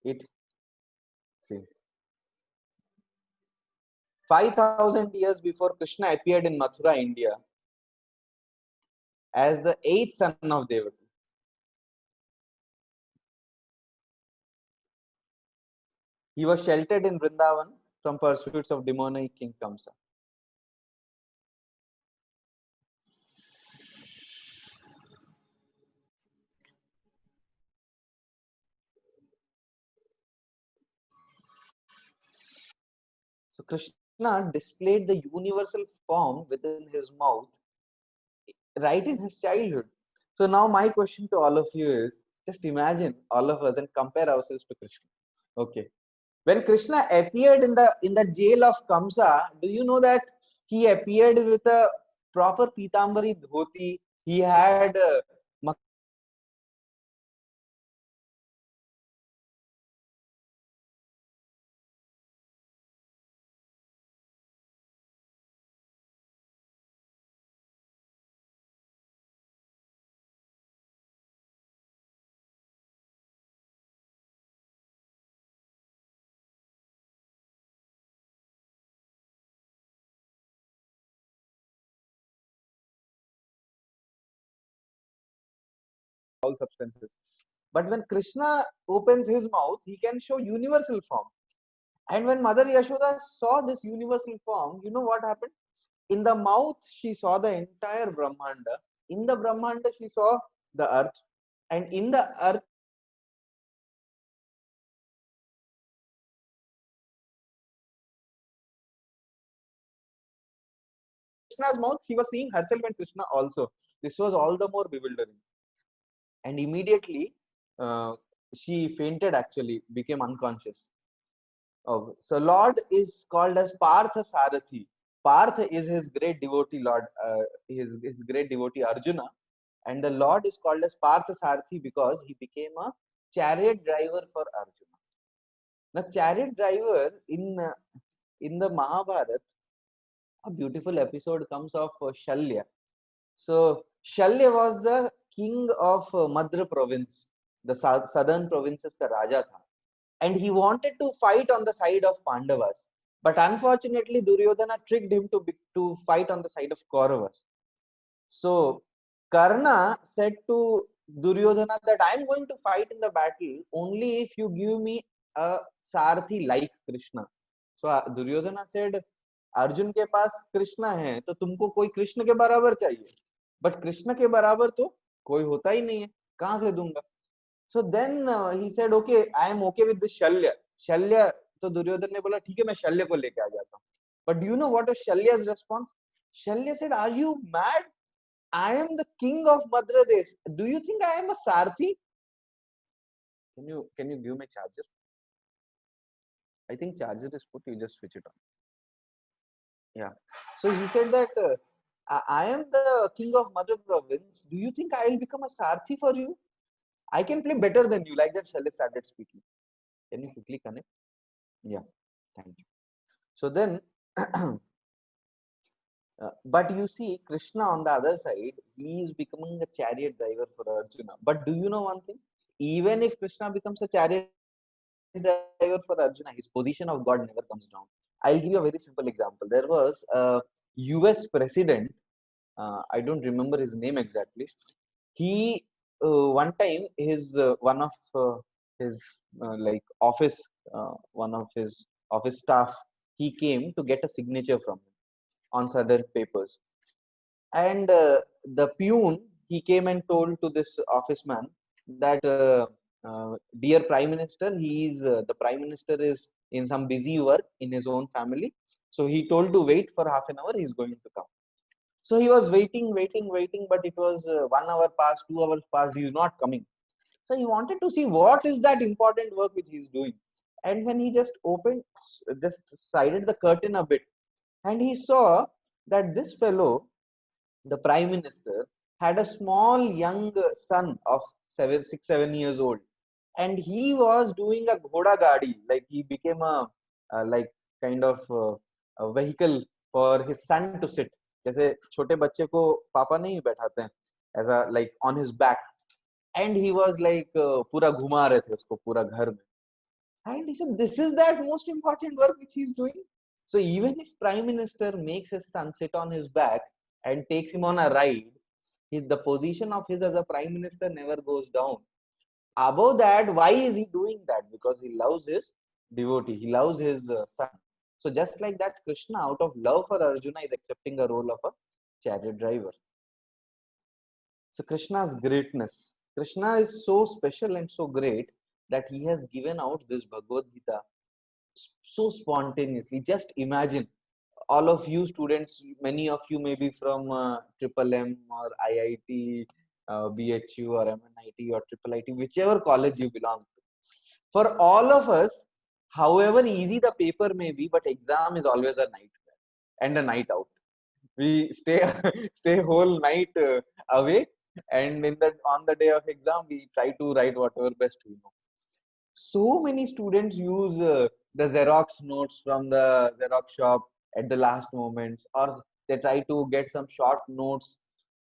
It, see, 5,000 years before Krishna appeared in Mathura, India, as the eighth son of Devaki. He was sheltered in Vrindavan from pursuits of demonic King Kamsa. So Krishna displayed the universal form within his mouth right in his childhood. So now my question to all of you is, just imagine all of us and compare ourselves to Krishna. Okay. When Krishna appeared in the jail of Kamsa, do you know that he appeared with a proper pitambari dhoti? He had all substances. But when Krishna opens his mouth, he can show universal form. And when Mother Yashoda saw this universal form, you know what happened? In the mouth, she saw the entire Brahmanda. In the Brahmanda, she saw the earth. And in the earth, Krishna's mouth, she was seeing herself and Krishna also. This was all the more bewildering. And immediately, she fainted actually, became unconscious. Oh, so Lord is called as Partha Sarathi. Partha is his great devotee Lord, his great devotee Arjuna, and the Lord is called as Partha Sarathi because he became a chariot driver for Arjuna. Now, chariot driver in the Mahabharata, a beautiful episode comes of Shalya. So Shalya was the king of Madhya province, the southern provinces ka Raja tha. And he wanted to fight on the side of Pandavas. But unfortunately, Duryodhana tricked him to fight on the side of Kauravas. So Karna said to Duryodhana that I am going to fight in the battle only if you give me a Sarthi like Krishna. So Duryodhana said, Arjun के पास कृष्णा है तो तुमको कोई कृष्ण के बराबर चाहिए but Krishna के बराबर तो कोई होता ही नहीं है कहां से दूंगा so then he said okay I am okay with this शल्य शल्य तो दुर्योधन ने बोला ठीक है मैं शल्य को लेके आ जाता हूँ but do you know what was Shalya's response Shalya said are you mad I am the king of Madhya Desh do you think I am a sarthi can you give me charger I think charger is put you just switch it on yeah so he said that I am the king of Madhya province. Do you think I will become a Sarthi for you? I can play better than you. Like that, Shelley started speaking. Can you quickly connect? Yeah, thank you. So then, but you see, Krishna on the other side, he is becoming a chariot driver for Arjuna. But do you know one thing? Even if Krishna becomes a chariot driver for Arjuna, his position of God never comes down. I'll give you a very simple example. There was a US president, I don't remember his name exactly. He one time his one of his like office one of his office staff he came to get a signature from him on certain papers and the peon he came and told to this office man that dear prime minister the prime minister is in some busy work in his own family so he told to wait for half an hour he's going to come so he was waiting, but it was 1 hour past, 2 hours past, he's not coming. So he wanted to see what is that important work which he's doing. And when he just just sided the curtain a bit, and he saw that this fellow, the prime minister, had a small young son of 7 6 7 years old. And he was doing a ghoda gadi, like he became like kind of a vehicle for his son to sit. जैसे छोटे बच्चे को पापा नहीं बैठाते हैं ऐसा like on his back and he was like पूरा घुमा रहे थे उसको पूरा घर में And he said, this is that most important work which he's doing. So even if Prime Minister makes his son sit on his back and takes him on a ride, the position of his as a Prime Minister never goes down. Above that, why is he doing that? Because he loves his devotee, he loves his son. So just like that, Krishna, out of love for Arjuna, is accepting a role of a chariot driver. So Krishna's greatness. Krishna is so special and so great that he has given out this Bhagavad Gita so spontaneously. Just imagine, all of you students, many of you may be from Triple M or IIT, BHU or MNIT or Triple IT, whichever college you belong to. For all of us, however easy the paper may be, but exam is always a nightmare and a night out. We stay stay whole night awake, and on the day of exam we try to write whatever best we know. So many students use the Xerox notes from the Xerox shop at the last moments, or they try to get some short notes.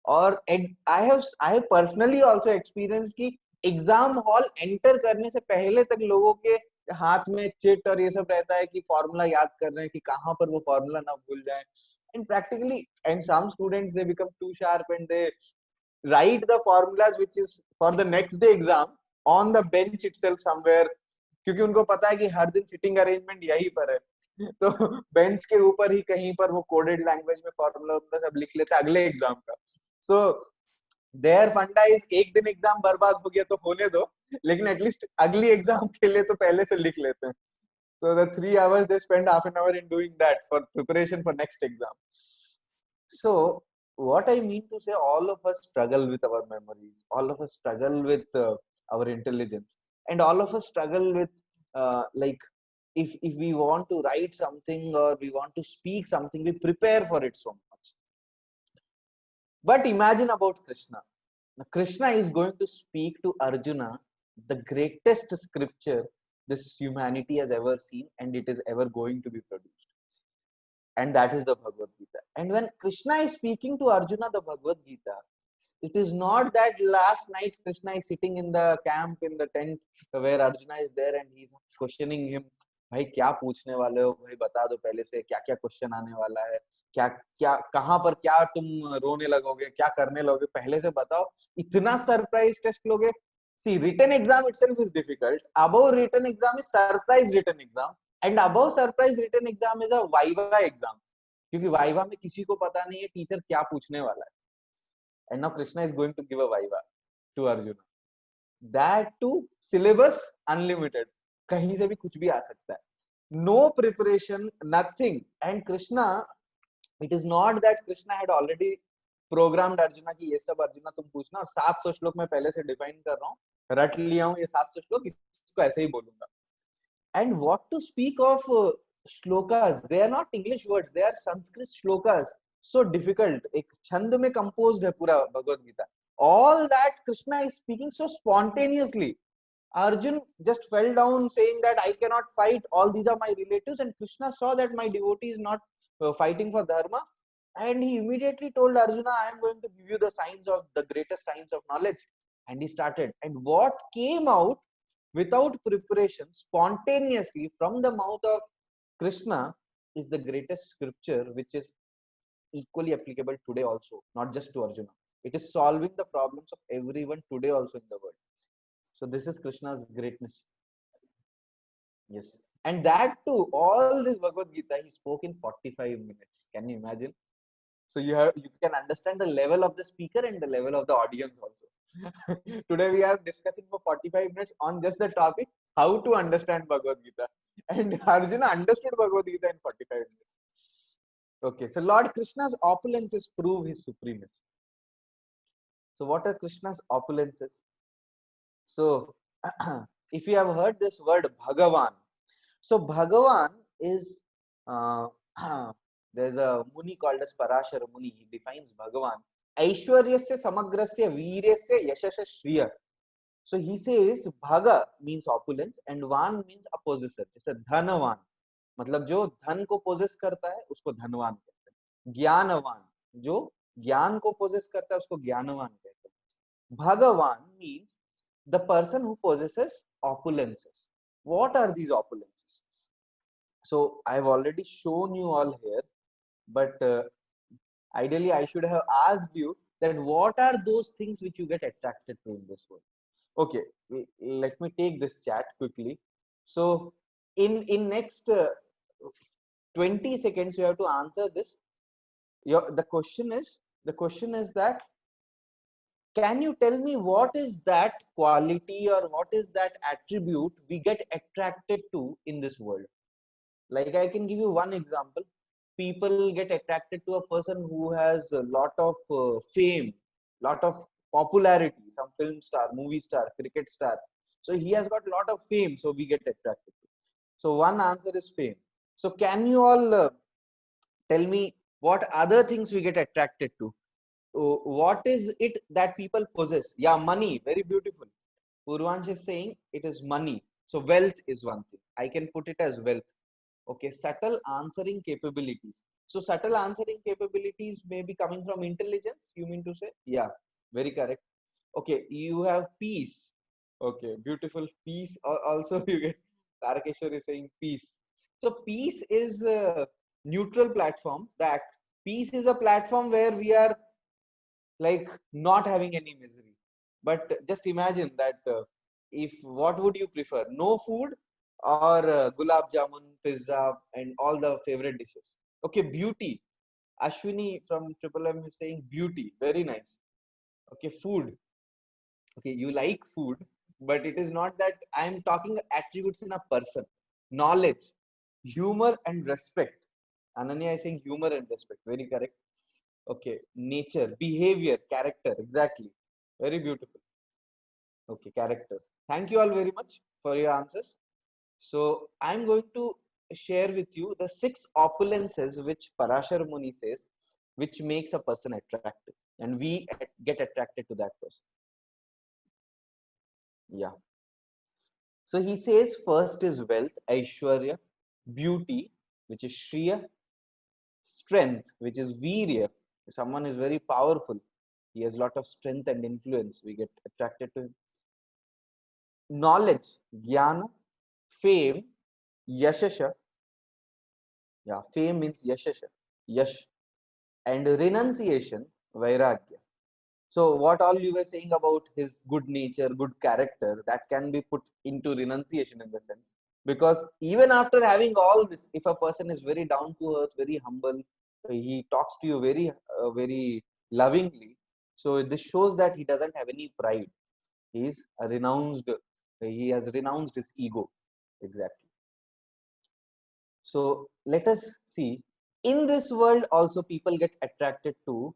और I have personally also experienced कि exam hall enter करने से पहले तक लोगों के हाथ में चिट और ये सब रहता है कि फॉर्मूला याद कर रहे हैं कि कहाँ पर वो फॉर्मूला ना भूल जाए. And practically, and some students, they become too sharp and they write the formulas which is for the next day exam on the bench itself somewhere, क्योंकि उनको पता है कि हर दिन सिटिंग अरेंजमेंट यहीं पर है. तो बेंच के ऊपर ही कहीं पर वो कोडेड लैंग्वेज में फॉर्मूला सब लिख लेते हैं अगले एग्जाम का. सो देयर फंडा इज, एक दिन एग्जाम बर्बाद हो गया तो होने दो, लेकिन एटलीस्ट अगली एग्जाम के लिए तो पहले से लिख लेते हैं. So the 3 hours they spend half an hour in doing that for preparation for next exam. So what I mean to say, all of us struggle with our memories, all of us struggle with our intelligence, and all of us struggle with like, if we want to write something or we want to speak something, we prepare for it so much. But imagine about Krishna. Krishna is going to speak to Arjuna the greatest scripture this humanity has ever seen, and it is ever going to be produced. And that is the Bhagavad Gita. And when Krishna is speaking to Arjuna the Bhagavad Gita, it is not that last night Krishna is sitting in the camp, in the tent where Arjuna is there and he's questioning him, भाई क्या पूछने वाले हो, भाई बता दो पहले से क्या क्या क्वेश्चन आने वाला है, क्या क्या कहाँ पर क्या तुम रोने लगोगे, क्या करने लगोगे, पहले से बताओ, इतना सरप्राइज टेस्ट लोगे. See, written exam itself is difficult. Above written exam is surprise written exam, and above surprise written exam is a viva exam. क्योंकि viva में किसी को पता नहीं है टीचर क्या पूछने वाला है. And now Krishna is going to give a viva to Arjuna. That too, syllabus unlimited. कहीं से भी कुछ भी आ सकता है. No preparation, nothing. And Krishna, it is not that Krishna had already programmed Arjuna कि ये सब अर्जुना तुम पूछना, और 700 श्लोक मैं पहले से डिफाइन कर रहा हूँ, रट लिया हूँ ये 700 श्लोक, इसको ऐसे ही बोलूंगा. And what to speak of shlokas? They are not English words, they are Sanskrit shlokas. So difficult. एक छंद में composed है पूरा Bhagavad Gita. All that Krishna is speaking so spontaneously. Arjun just fell down saying that I cannot fight, all these are my relatives, and Krishna saw that my devotee is not fighting for dharma, and he immediately told Arjuna, I am going to give you the signs of the greatest signs of knowledge. And he started. And what came out without preparation, spontaneously from the mouth of Krishna, is the greatest scripture, which is equally applicable today also, not just to Arjuna. It is solving the problems of everyone today also in the world. So this is Krishna's greatness. Yes. And that too, all this Bhagavad Gita, he spoke in 45 minutes. Can you imagine? So you can understand the level of the speaker and the level of the audience also. Today we are discussing for 45 minutes on just the topic, how to understand Bhagavad Gita. And Arjuna understood Bhagavad Gita in 45 minutes. Okay, so Lord Krishna's opulences prove his supremacy. So what are Krishna's opulences? So if you have heard this word Bhagavan, so Bhagavan is, there's a Muni called as Parashara Muni. He defines Bhagavan. Aishwaryasya samagrasya veeryasya yashasya shriya. So he says Bhaga means opulence and Van means a possessor. जैसे धनवान, मतलब जो धन को poses करता है उसको धनवान कहते हैं. ज्ञानवान, जो ज्ञान को पोजेस करता है उसको ज्ञानवान कहते हैं. Bhagavan means the person who possesses opulences. What are these opulences? So I've already shown you all here, but ideally I should have asked you that what are those things which you get attracted to in this world. Okay, let me take this chat quickly. So in next 20 seconds you have to answer this. The question is that, can you tell me what is that quality or what is that attribute we get attracted to in this world? Like, I can give you one example. People get attracted to a person who has a lot of fame, lot of popularity, some film star, movie star, cricket star. So he has got a lot of fame, so we get attracted to. So one answer is fame. So can you all tell me what other things we get attracted to? What is it that people possess? Yeah, money, very beautiful. Purvansh is saying it is money. So wealth is one thing. I can put it as wealth. Okay, subtle answering capabilities. So subtle answering capabilities may be coming from intelligence, you mean to say? Yeah, very correct. Okay, you have peace. Okay, beautiful. Peace also you get. Tarakeshwar is saying peace. So peace is a neutral platform. That peace is a platform where we are like not having any misery. But just imagine that if what would you prefer? No food or gulab jamun, pizza, and all the favorite dishes. Okay, beauty. Ashwini from Triple M is saying beauty. Very nice. Okay, food. Okay, you like food, but it is not that I'm talking attributes in a person. Knowledge, humor, and respect. Ananya is saying humor and respect. Very correct. Okay, nature, behavior, character. Exactly. Very beautiful. Okay, character. Thank you all very much for your answers. So I'm going to share with you the 6 opulences which Parashar Muni says, which makes a person attractive, and we get attracted to that person. Yeah. So he says first is wealth, Aishwarya, beauty, which is Shriya, strength, which is Virya. Someone is very powerful. He has a lot of strength and influence. We get attracted to him. Knowledge, Jnana, fame, Yashasha. Yeah, fame means Yashasha, Yash. And renunciation, Vairagya. So what all you were saying about his good nature, good character, that can be put into renunciation in the sense. Because even after having all this, if a person is very down to earth, very humble, he talks to you very lovingly. So this shows that he doesn't have any pride. He is renounced. He has renounced his ego. Exactly. So let us see. In this world, also people get attracted to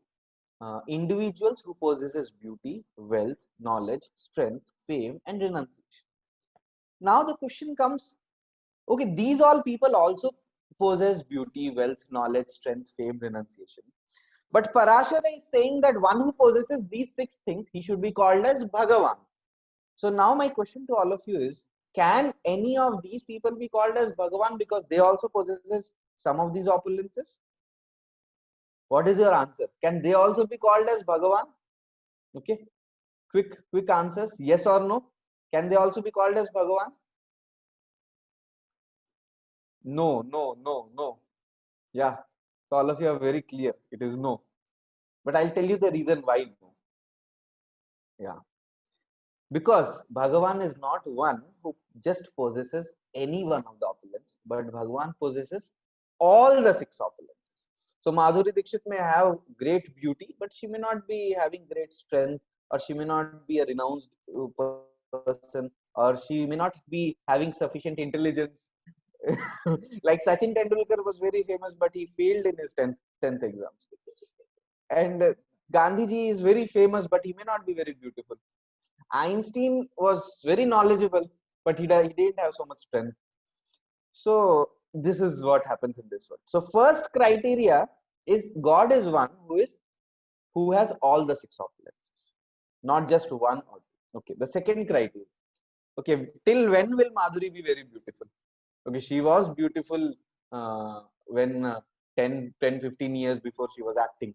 individuals who possesses beauty, wealth, knowledge, strength, fame, and renunciation. Now the question comes, okay, these all people also possess beauty, wealth, knowledge, strength, fame, renunciation. But Parashara is saying that one who possesses these 6 things, he should be called as Bhagavan. So now my question to all of you is, can any of these people be called as Bhagavan because they also possesses some of these opulences? What is your answer? Can they also be called as Bhagavan? Okay, quick answers, yes or no. Can they also be called as Bhagavan? No. Yeah, so all of you are very clear. It is no. But I'll tell you the reason why no. Yeah, because Bhagavan is not one who just possesses any one of the opulence, but Bhagavan possesses all the 6 opulences. So Madhuri Dixit may have great beauty, but she may not be having great strength, or she may not be a renounced person, or she may not be having sufficient intelligence. Like Sachin Tendulkar was very famous, but he failed in his 10th exams. And Gandhiji is very famous, but he may not be very beautiful. Einstein was very knowledgeable, but he didn't have so much strength. So this is what happens in this world. So first criteria is God is one who has all the 6 opulences, not just one or two. Okay. The second criteria. Okay. Till when will Madhuri be very beautiful? Okay. She was beautiful when 10-15 years before she was acting.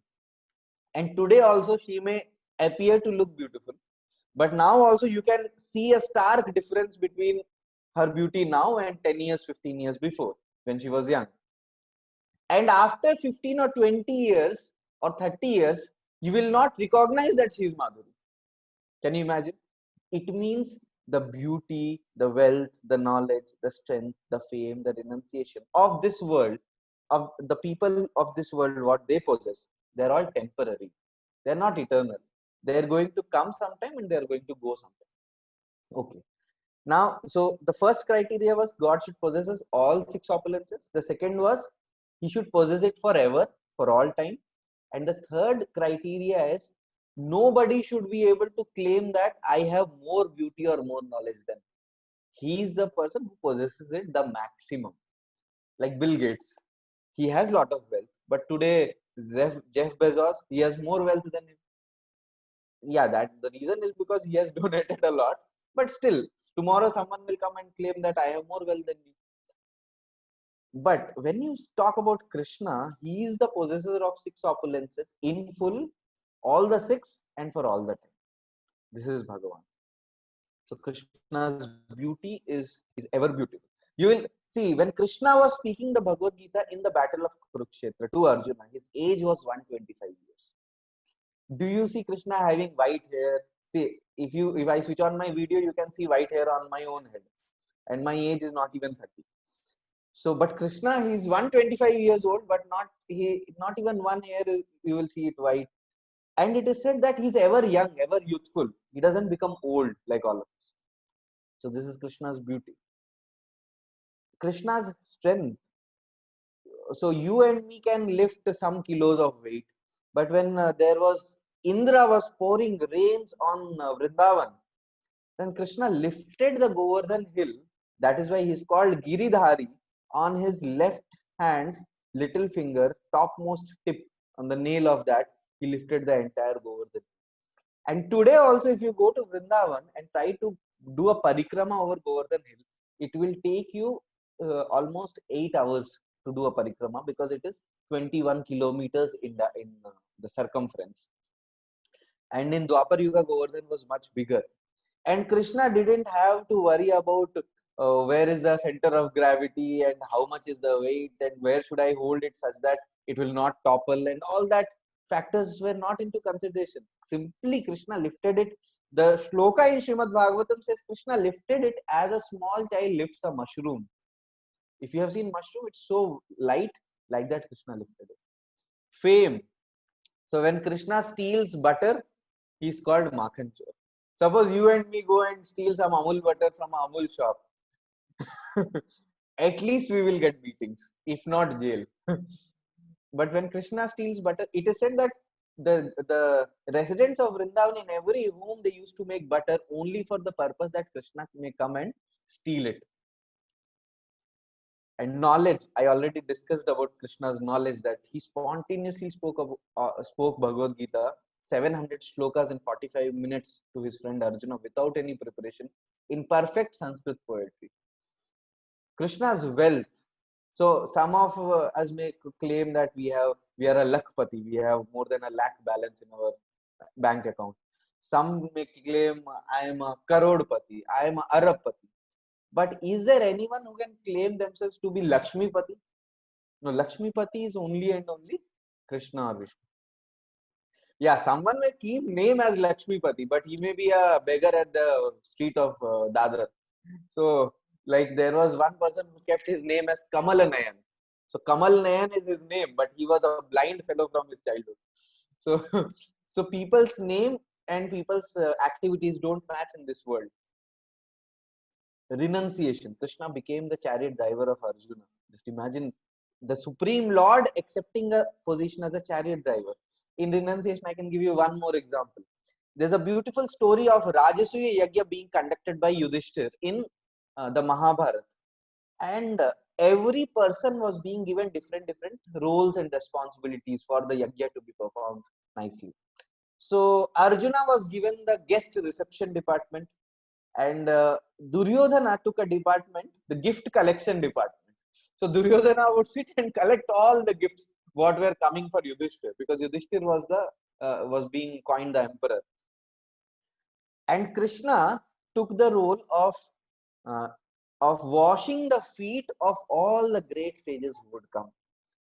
And today also she may appear to look beautiful. But now also you can see a stark difference between her beauty now and 10 years, 15 years before when she was young. And after 15 or 20 years or 30 years, you will not recognize that she is Madhuri. Can you imagine? It means the beauty, the wealth, the knowledge, the strength, the fame, the renunciation of this world, of the people of this world, what they possess, they're all temporary. They're not eternal. They're going to come sometime and they're going to go sometime. Okay. Now, so the first criteria was God should possess all six opulences. The second was he should possess it forever, for all time. And the third criteria is nobody should be able to claim that I have more beauty or more knowledge than he is the person who possesses it the maximum. Like Bill Gates, he has a lot of wealth, but today Jeff Bezos, he has more wealth than him. Yeah, that the reason is because he has donated a lot, but still tomorrow someone will come and claim that I have more wealth than you. But when you talk about Krishna, he is the possessor of six opulences in full, all the six, and for all the time. This is Bhagavan. So Krishna's beauty is ever beautiful. You will see when Krishna was speaking the Bhagavad Gita in the battle of Kurukshetra to Arjuna, his age was 125 years. Do you see Krishna having white hair? See, if I switch on my video, you can see white hair on my own head, and my age is not even 30. So, but Krishna, he's 125 years old, but not even one hair you will see it white. And it is said that he's ever young, ever youthful. He doesn't become old like all of us. So this is Krishna's beauty. Krishna's strength. So you and me can lift some kilos of weight, but when there was Indra was pouring rains on Vrindavan, then Krishna lifted the Govardhan hill. That is why he's called Giridhari. On his left hand's little finger, topmost tip on the nail of that, he lifted the entire Govardhan. And today also, if you go to Vrindavan and try to do a parikrama over Govardhan hill, it will take you almost 8 hours to do a parikrama because it is 21 kilometers in the circumference. And in Dwapar Yuga, Govardhan was much bigger. And Krishna didn't have to worry about where is the center of gravity and how much is the weight and where should I hold it such that it will not topple, and all that factors were not into consideration. Simply Krishna lifted it. The shloka in Srimad Bhagavatam says Krishna lifted it as a small child lifts a mushroom. If you have seen mushroom, it's so light, like that Krishna lifted it. Fame. So when Krishna steals butter, he's called Makhan Chor. Suppose you and me go and steal some Amul butter from an Amul shop. At least we will get beatings, if not jail. But when Krishna steals butter, it is said that the residents of Vrindavan, in every home, they used to make butter only for the purpose that Krishna may come and steal it. And knowledge, I already discussed about Krishna's knowledge, that he spontaneously spoke Bhagavad Gita 700 shlokas in 45 minutes to his friend Arjuna without any preparation in perfect Sanskrit poetry. Krishna's wealth. So some of us may claim that we are a lakpati, we have more than a lakh balance in our bank account. Some may claim I am a karodpati, I am a arabpati. But is there anyone who can claim themselves to be Lakshmipati? No, Lakshmipati is only and only Krishna or Vishnu. Yeah, someone may keep name as Lakshmipati, but he may be a beggar at the street of Dadar. So, like there was one person who kept his name as Kamalanayan. So Kamal Nayan is his name, but he was a blind fellow from his childhood. So, so people's name and people's activities don't match in this world. Renunciation. Krishna became the chariot driver of Arjuna. Just imagine the Supreme Lord accepting a position as a chariot driver. In renunciation, I can give you one more example. There's a beautiful story of Rajasuya Yajna being conducted by Yudhishthir in the Mahabharata. And every person was being given different roles and responsibilities for the Yajna to be performed nicely. So Arjuna was given the guest reception department, and Duryodhana took a department, the gift collection department. So Duryodhana would sit and collect all the gifts what were coming for Yudhishthir, because Yudhishthir was being coined the emperor. And Krishna took the role of of washing the feet of all the great sages who would come.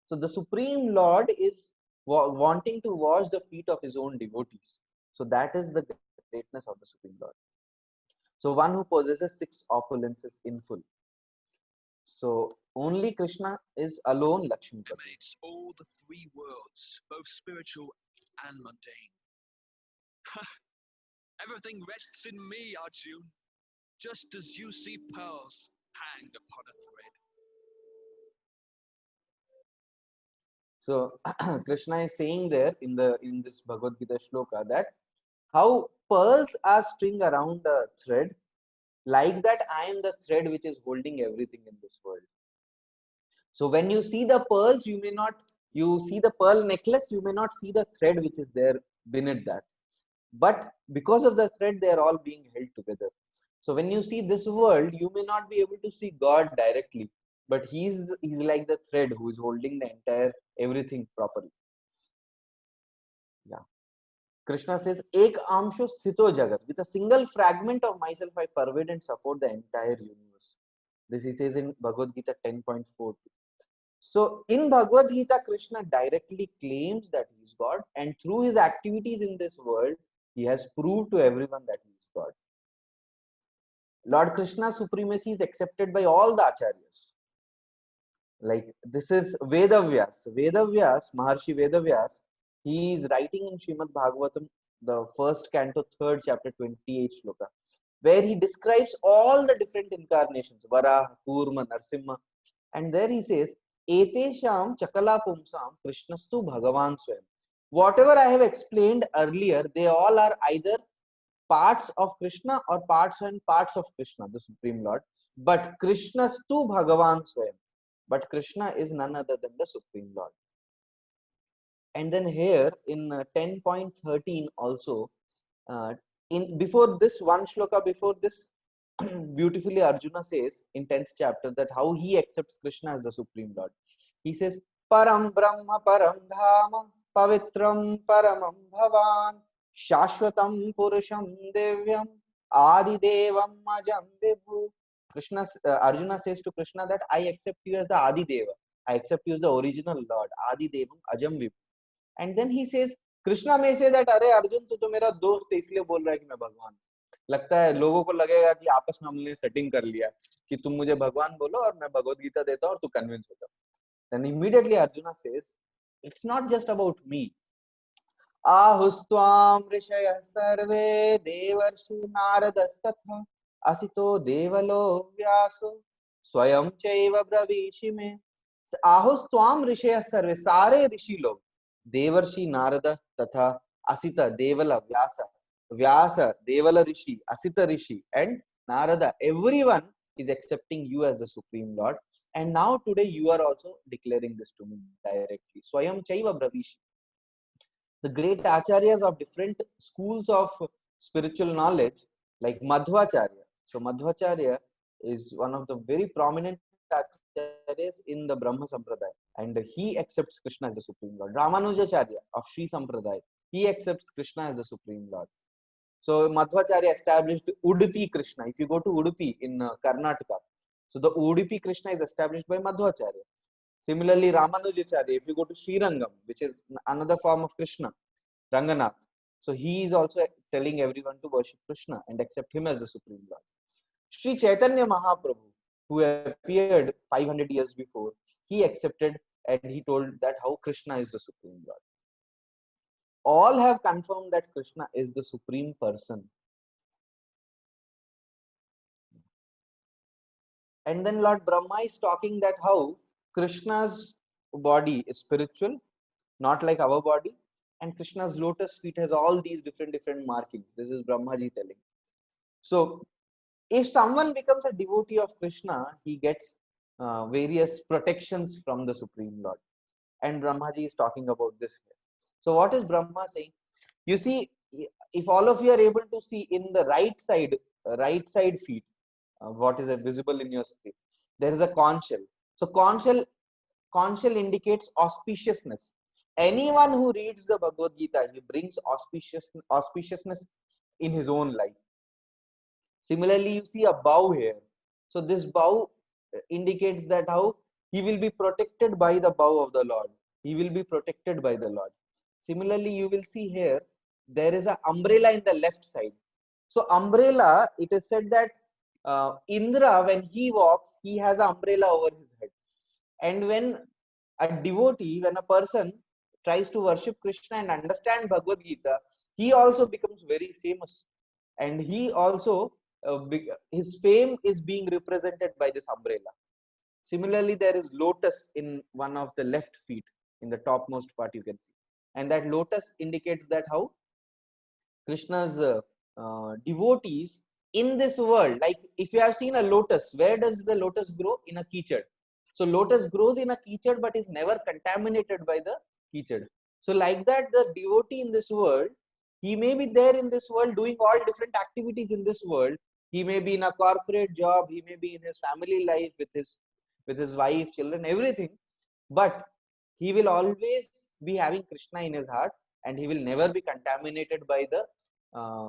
So the Supreme Lord is wanting to wash the feet of his own devotees. So that is the greatness of the Supreme Lord. So one who possesses 6 opulences in full. So only Krishna is alone Lakshmi. Emanates all the 3 worlds, both spiritual and mundane. Everything rests in me, Arjun, just as you see pearls hanged upon a thread. So Krishna is saying there in this Bhagavad Gita shloka that how pearls are string around a thread, like that I am the thread which is holding everything in this world. So when you see the pearls, you see the pearl necklace, you may not see the thread which is there beneath that. But because of the thread, they are all being held together. So when you see this world, you may not be able to see God directly, but he's like the thread who is holding the entire everything properly. Yeah. Krishna says, Ek amsho sthito jagat. With a single fragment of myself, I pervade and support the entire universe. This he says in Bhagavad Gita 10.4. So in Bhagavad Gita, Krishna directly claims that he is God, and through his activities in this world, he has proved to everyone that he is God. Lord Krishna's supremacy is accepted by all the acharyas. Like this is Vedavyas. Vedavyas, Maharshi Vedavyas, he is writing in Srimad Bhagavatam, the first canto, 3rd chapter, 28 shloka, where he describes all the different incarnations, Varaha, Kurma, Narsimha, and there he says, Etesham Chakala Pumsam Krishnastu Bhagavan Swayam. Whatever I have explained earlier, they all are either parts of Krishna or parts of Krishna, the Supreme Lord. But Krishnastu Bhagavan Swayam. But Krishna is none other than the Supreme Lord. And then here in 10.13 also, in before this one shloka, before this, beautifully Arjuna says in 10th chapter that how he accepts Krishna as the Supreme Lord. He says, Param Brahma Param Dhama Pavitram Paramam Bhavan Shashwatam Purusham Devyam Adi Devam Ajam Vibhu. Krishna, Arjuna says to Krishna that I accept you as the Adi Deva. I accept you as the original Lord, Adi Devam Ajam Vibhu. And then he says, Krishna may say that, अरे अर्जुन तू तो मेरा दोस्त है इसलिए बोल रहा है कि मैं भगवान. लगता है लोगों को लगेगा कि आपस में हमने सेटिंग कर लिया कि तुम मुझे भगवान बोलो और मैं भगवद गीता देता हूं और तू कन्विंस हो जाओ. Then immediately Arjuna says, it's not just about me. आहुस्त्वाम ऋषयः सर्वे देवर्षि नारदस्तथा असितो देवलो व्यासो स्वयं चैव ब्रवीषि मे. आहुस्त्वाम ऋषयः सर्वे, सारे ऋषि लोग, देवर्षि नारद तथा असित देवल व्यास देवल ऋषि, असित ऋषि, and Narada, everyone is accepting you as the Supreme Lord. And now today you are also declaring this to me directly. Swayam chaiva bravishi. The great acharyas of different schools of spiritual knowledge, like Madhvacharya. So Madhvacharya is one of the very prominent acharyas in the Brahma Sampradaya, and he accepts Krishna as the Supreme Lord. Ramanujacharya of Sri Sampradaya, he accepts Krishna as the Supreme Lord. So Madhvacharya established Udupi Krishna. If you go to Udupi in Karnataka, so the Udupi Krishna is established by Madhvacharya. Similarly, Ramanujacharya, if you go to Srirangam, which is another form of Krishna, Ranganath, so he is also telling everyone to worship Krishna and accept him as the Supreme Lord. Sri Chaitanya Mahaprabhu, who appeared 500 years before, he accepted and he told that how Krishna is the Supreme Lord. All have confirmed that Krishna is the Supreme Person. And then Lord Brahma is talking that how Krishna's body is spiritual, not like our body, and Krishna's lotus feet has all these different markings. This is Brahmaji telling. So if someone becomes a devotee of Krishna, he gets various protections from the Supreme Lord. And Brahmaji is talking about this here. So what is Brahma saying? You see, if all of you are able to see in the right side feet, what is visible in your screen, there is a conch shell. So conch shell indicates auspiciousness. Anyone who reads the Bhagavad Gita, he brings auspiciousness in his own life. Similarly, you see a bow here. So this bow indicates that how he will be protected by the bow of the Lord. He will be protected by the Lord. Similarly, you will see here there is an umbrella in the left side. So umbrella, it is said that Indra, when he walks, he has an umbrella over his head. And when a devotee, when a person tries to worship Krishna and understand Bhagavad Gita, he also becomes very famous. And he also, his fame is being represented by this umbrella. Similarly, there is lotus in one of the left feet, in the topmost part you can see. And that lotus indicates that how Krishna's devotees in this world, like if you have seen a lotus, where does the lotus grow? In a kichad. So lotus grows in a kichad but is never contaminated by the kichad. So like that, the devotee in this world, he may be there in this world doing all different activities in this world. He may be in a corporate job, he may be in his family life with his wife, children, everything. But he will always be having Krishna in his heart, and he will never be contaminated by the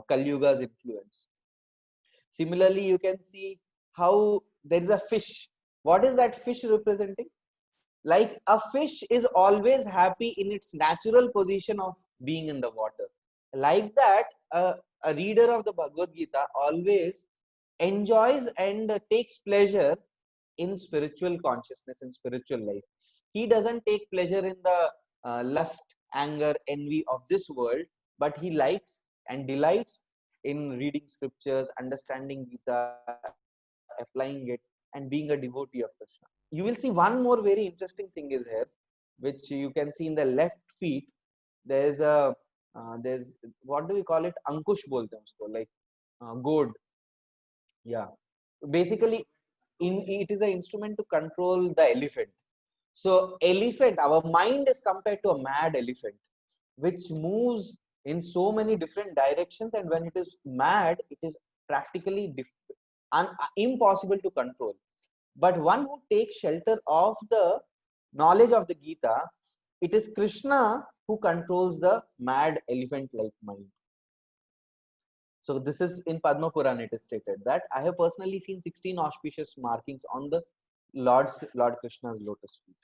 Kali Yuga's influence. Similarly, you can see how there is a fish. What is that fish representing? Like a fish is always happy in its natural position of being in the water. Like that, a reader of the Bhagavad Gita always enjoys and takes pleasure in spiritual consciousness, in spiritual life. He doesn't take pleasure in the lust, anger, envy of this world, but he likes and delights in reading scriptures, understanding Gita, applying it, and being a devotee of Krishna. You will see one more very interesting thing is here, which you can see in the left feet. There's a there's, what do we call it? Ankush bolte hain usko, like gourd. Yeah, basically, it is an instrument to control the elephant. So elephant, our mind is compared to a mad elephant, which moves in so many different directions, and when it is mad, it is practically impossible to control. But one who takes shelter of the knowledge of the Gita, it is Krishna who controls the mad elephant-like mind. So this is in Padma Purana, it is stated that I have personally seen 16 auspicious markings on the Lord Krishna's lotus feet.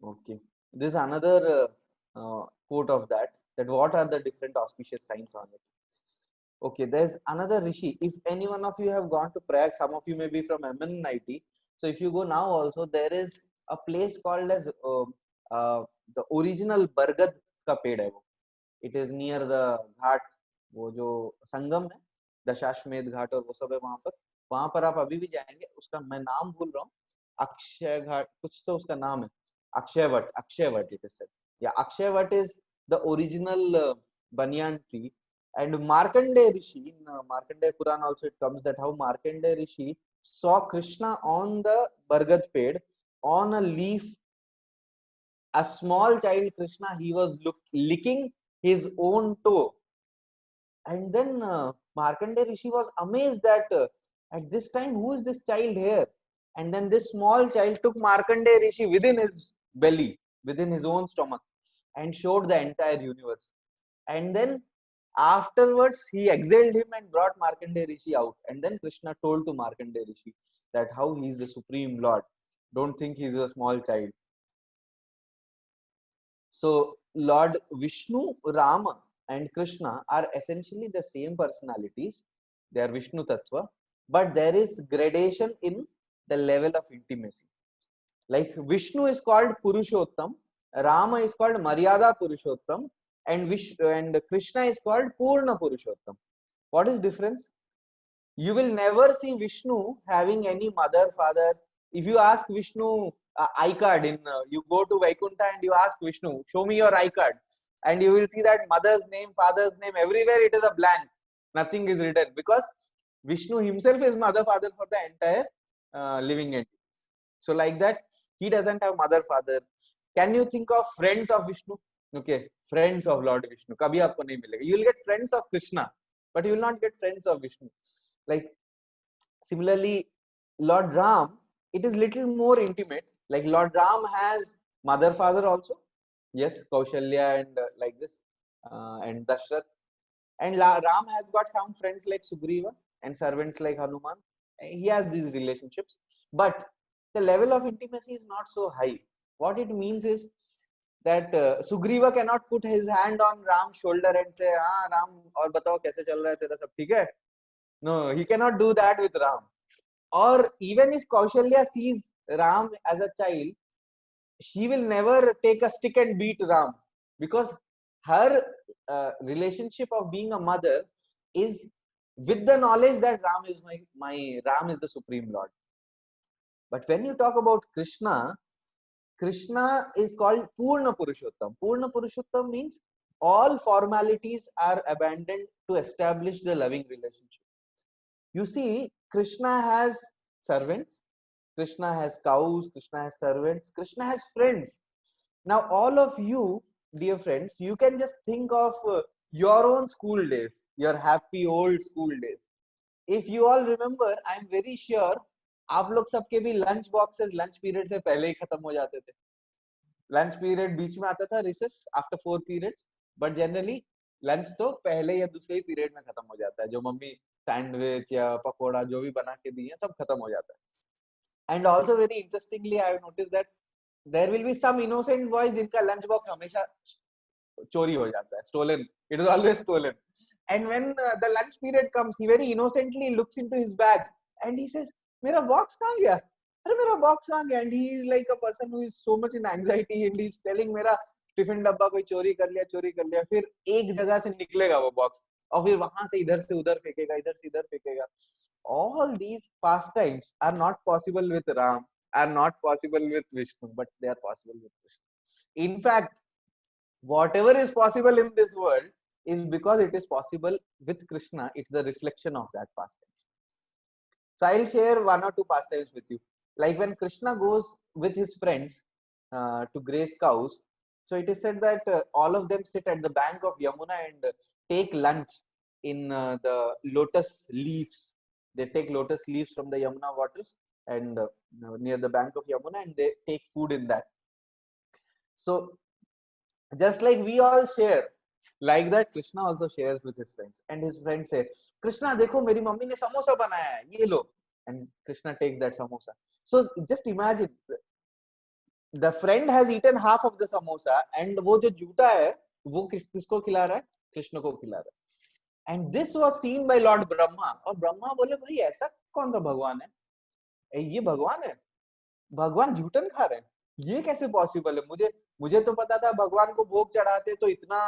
Okay. This is another quote of that what are the different auspicious signs on it. Okay, there's another Rishi. If any one of you have gone to Prayag, some of you may be from MNIT. So if you go now also, there is a place called as the original Bargad ka ped hai wo. It is near the घाट, वो जो संगम है, दशाश्वमेध घाट और वो सब है वहां पर आप अभी भी जाएंगे. उसका मैं नाम भूल रहा हूँ, अक्षय घाट कुछ तो उसका नाम है, Akshayvat it is said. Yeah, Akshayvat is the original banyan tree. And Markandeya Rishi, in Markandeya Puran also it comes that how Markandeya Rishi saw Krishna on the Bargad ped, on a leaf, a small child Krishna, he was licking his own toe. And then Markandeya Rishi was amazed that at this time, who is this child here? And then this small child took Markandeya Rishi within his belly, within his own stomach, and showed the entire universe. And then afterwards, he exhaled him and brought Markandeya Rishi out. And then Krishna told to Markandeya Rishi that how he is the Supreme Lord. Don't think he is a small child. So Lord Vishnu, Rama, and Krishna are essentially the same personalities. They are Vishnu Tattva, but there is gradation in the level of intimacy. Like Vishnu is called Purushottam, Rama is called Maryada Purushottam, and Krishna is called Purna Purushottam. What is difference? You will never see Vishnu having any mother, father. If you ask Vishnu I-card you go to Vaikuntha and you ask Vishnu, show me your I-card, and you will see that mother's name, father's name, everywhere it is a blank. Nothing is written because Vishnu himself is mother, father for the entire living entities. So like that, he doesn't have mother, father. Can you think of friends of Vishnu? Okay, friends of Lord Vishnu. Kabhi aapko nahi milega. You will get friends of Krishna, but you will not get friends of Vishnu. Like similarly, Lord Ram, it is little more intimate. Like Lord Ram has mother, father also. Yes, Kaushalya and like this, and Dashrath. And Ram has got some friends like Sugriva and servants like Hanuman He has these relationships, but the level of intimacy is not so high. What it means is that Sugriva cannot put his hand on Ram's shoulder and say, "Ah, Ram, और बताओ कैसे चल रहा है तेरा सब ठीक है?" No, he cannot do that with Ram. Or even if Kaushalya sees Ram as a child, she will never take a stick and beat Ram, because her relationship of being a mother is with the knowledge that Ram is my Ram is the supreme Lord. But when you talk about Krishna, Krishna is called Purna Purushottam. Purna Purushottam means all formalities are abandoned to establish the loving relationship. You see, Krishna has servants, Krishna has cows, Krishna has servants, Krishna has friends. Now, all of you, dear friends, you can just think of your own school days, your happy old school days. If you all remember, I am very sure आप लोग सबके भी lunch boxes lunch period से पहले ही खत्म हो जाते थे. लंच पीरियड बीच में आता था, recess after 4 periods, but generally lunch तो पहले या दूसरे ही पीरियड में खत्म हो जाता है. जो मम्मी सैंडविच या पकोड़ा जो भी बना के दी है सब खत्म हो जाता है. And also very interestingly, I have noticed that there will be some innocent boys जिनका lunch box हमेशा चोरी हो जाता है, stolen. It is always stolen. And when the lunch period comes, he very innocently looks into his bag and he says, "मेरा box कहाँ गया? अरे मेरा box कहाँ गया?" And he is like a person who is so much in anxiety and he is telling, "मेरा tiffin डब्बा कोई चोरी कर लिया." फिर एक जगह से निकलेगा वो बॉक्स और फिर वहां से इधर से उधर फेंकेगा, इधर से इधर फेंकेगा. All these pastimes are not possible with Ram, are not possible with Vishnu, but they are possible with Krishna. In fact, whatever is possible in this world is because it is possible with Krishna. It's a reflection of that pastimes. So I'll share one or two pastimes with you. Like when Krishna goes with his friends to graze cows, so it is said that all of them sit at the bank of Yamuna and take lunch in the lotus leaves. They take lotus leaves from the Yamuna waters and near the bank of Yamuna, and they take food in that. So just like we all share, like that Krishna also shares with his friends, and his friends say, "Krishna, देखो मेरी mummy ने समोसा बनाया है, ये लो." And Krishna takes that samosa. So just imagine, the friend has eaten half of the samosa, and वो जो जूठा है वो किसको खिला रहा है? कृष्ण को खिला रहा है. And this was seen by Lord Brahma. और ब्रह्मा बोले, भाई ऐसा कौन सा भगवान है? ये भगवान है, भगवान जूठन खा रहे हैं, ये कैसे पॉसिबल है? मुझे तो पता था भगवान को भोग चढ़ाते तो इतना